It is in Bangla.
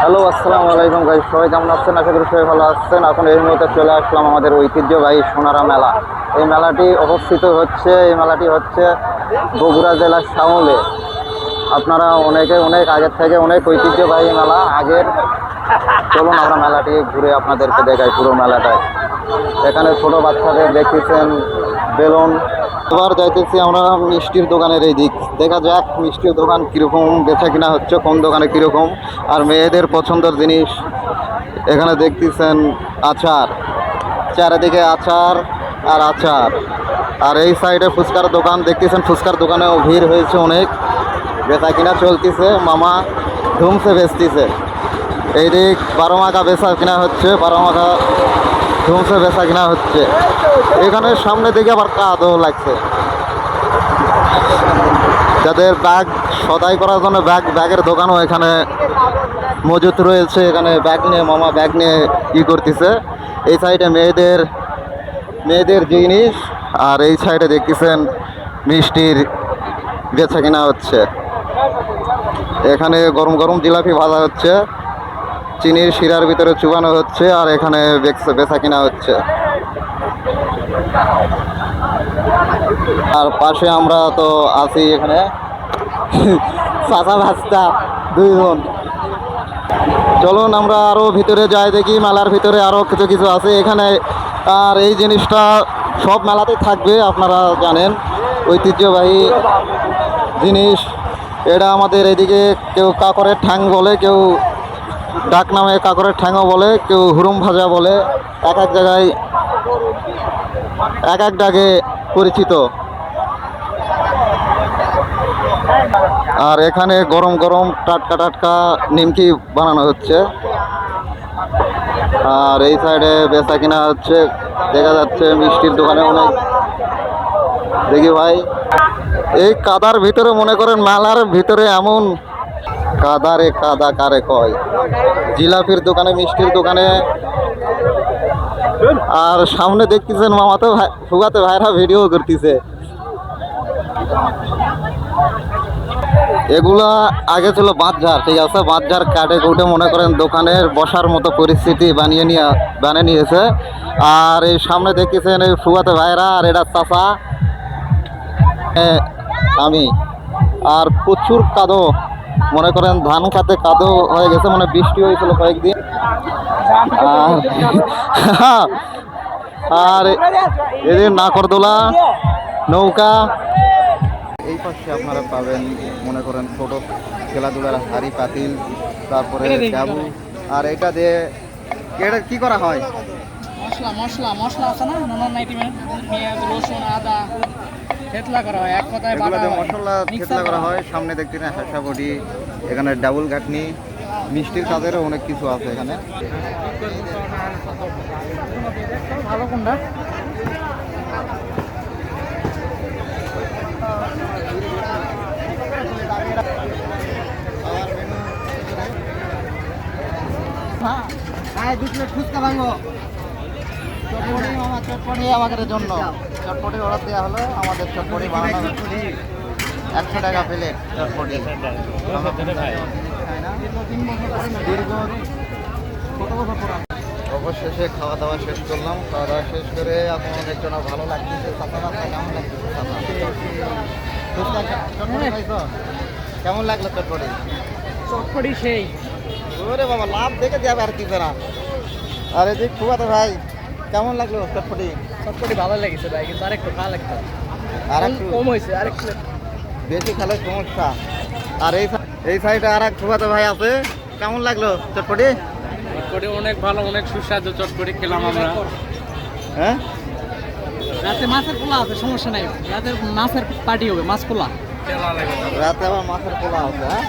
হ্যালো, আসসালামু আলাইকুম গাইস। সবাই কেমন আছেন? আশা করি সবাই ভালো আছেন। এখন এই মুহূর্তে চলে আসলাম আমাদের ঐতিহ্যবাহী সোনারা মেলা। এই মেলাটি হচ্ছে বগুড়া জেলার সাউলে। আপনারা অনেক আগের থেকে অনেক ঐতিহ্যবাহী মেলা আগের। চলুন আমরা মেলাটি ঘুরে আপনাদেরকে দেখাই পুরো মেলাটায়। এখানে ছোট বাচ্চাদের দেখতেছেন বেলুন। এবার যাইতেছি আমরা মিষ্টির দোকানের এই দিক। দেখা যাক মিষ্টির দোকান কীরকম বেচা কিনা হচ্ছে, কোন দোকানে কীরকম। আর মেয়েদের পছন্দের জিনিস এখানে দেখতেছেন আচার, চারিদিকে আচার আর আচার। আর এই সাইডে ফুচকার দোকান দেখতেছেন, ফুচকার দোকানেও ভিড় হয়েছে অনেক, বেচা কিনা চলতেছে। মামা ধুমসে বেচতেছে। এই দিক 12 মাখা বেচা কিনা হচ্ছে, 12 মাখা ধুমসে বেচা কিনা হচ্ছে। এখানে সামনে দিকে আবার কাদও লাগছে, যাদের ব্যাগ সদাই করার জন্য ব্যাগের দোকানও এখানে মজুত রয়েছে। এখানে ব্যাগ নিয়ে মামা ব্যাগ নিয়ে করতেছে। এই সাইডে মেয়েদের জিনিস, আর এই সাইডে দেখতেছেন মিষ্টির বেচা কিনা হচ্ছে। এখানে গরম গরম জিলাপি ভাজা হচ্ছে, চিনির শিরার ভিতরে চুবানো হচ্ছে, আর এখানে বেচা কিনা হচ্ছে। আর পাশে আমরা তো আছি এখানে চাচা ভাস্তা দুইজন। চলুন আমরা আরো ভিতরে যাই, দেখি মেলার ভিতরে আরো কিছু আছে এখানে। আর এই জিনিসটা সব মেলাতেই থাকবে, আপনারা জানেন, ঐতিহ্যবাহী জিনিস। এটা আমাদের এদিকে কেউ কাকরের ঠ্যাং বলে, কেউ ডাক নামে কাকরের ঠ্যাংও বলে, কেউ হুরুম ভাজা বলে। এক এক জায়গায় এক এক ডাকে পরিচিত। আর এখানে গরম গরম টাটকা টাটকা নিমকি বানানো হচ্ছে। আর এই সাইডে বেচা কিনা হচ্ছে, দেখা যাচ্ছে মিষ্টির দোকানে অনেক। দেখি ভাই, এই কাদার ভিতরে মনে করেন মেলার ভিতরে এমন কাদারে কাদা কারে কয়। জিলাপির দোকানে, মিষ্টির দোকানে। আর সামনে দেখতেছেন মামাতো ফুগাতে ভাইরা ভিডিও করতেছে। এগুলা আগে ছিল বাঁধঝাড়, ঠিক আছে, বাঁধঝাড় কাটে কুটে মনে করেন দোকানের বসার মতো পরিস্থিতি বানিয়ে নিয়েছে। আর এই সামনে দেখতেছেন এই ফুগাতে ভাইরা, আর এটা চাচা, আমি। আর প্রচুর কাদো, মনে করেন ধান খাতে কাদো হয়ে গেছে, মানে বৃষ্টি হয়েছিল কয়েকদিন। আর এদের নাকরদোলা, নৌকা। এই পাশে আপনারা পাবেন মনে করেন ছোট খেলাধুলার হাড়ি পাতিল, তারপরে ডাবু। আর এটা দিয়ে এটা কি করা হয়? মশলা আছে না, নানান আইটেমের পেঁয়াজ, রসুন, আদা থেতলা করা হয়, এক কথায় মশলা থেতলা করা হয়। সামনে দেখতে না হাসা বডি, এখানে ডাবল ঘাটনি, মিষ্টির কাজেরও অনেক কিছু আছে এখানে। ভালো কোনটা? দুই প্লেট ফুচকা ভাঙো, চটপটি আমাদের জন্য। চটপটি অর্ডার দেওয়া হলো, আমাদের চটপটি বানানো হচ্ছে। 100 টাকা প্লেট চটপটি। অবশেষে খাওয়া দাওয়া শেষ করলাম। খাওয়া দাওয়া শেষ করে এখন একজন ভালো লাগতেছে। কেমন লাগতেছে? কেমন লাগলো চটপটি? চটপটি সেই। ওরে বাবা, লাভ দেখে যাবে আর কি না। আরে দেখ ফুয়াতে ভাই, কেমন লাগলো চটপটি? চটপটি ভালো লেগেছে ভাই, কিন্তু আরেকটু খাওয়া লাগতো, আর একটু কম হয়েছে, আরেকটু বেশি খেলে সমস্যা। আর এই সাইডে আর এক ফুয়াতে ভাই আছে, কেমন লাগলো চটপটি? চটপটি অনেক ভালো, অনেক সুস্বাদু চটপটি খেলাম আমরা। হ্যাঁ, রাতে মাছের পোলা আছে, সমস্যা নাই, রাতে মাছের পার্টি হবে, মাছ পোলা। রাতে আবার মাছের পোলা আছে। হ্যাঁ।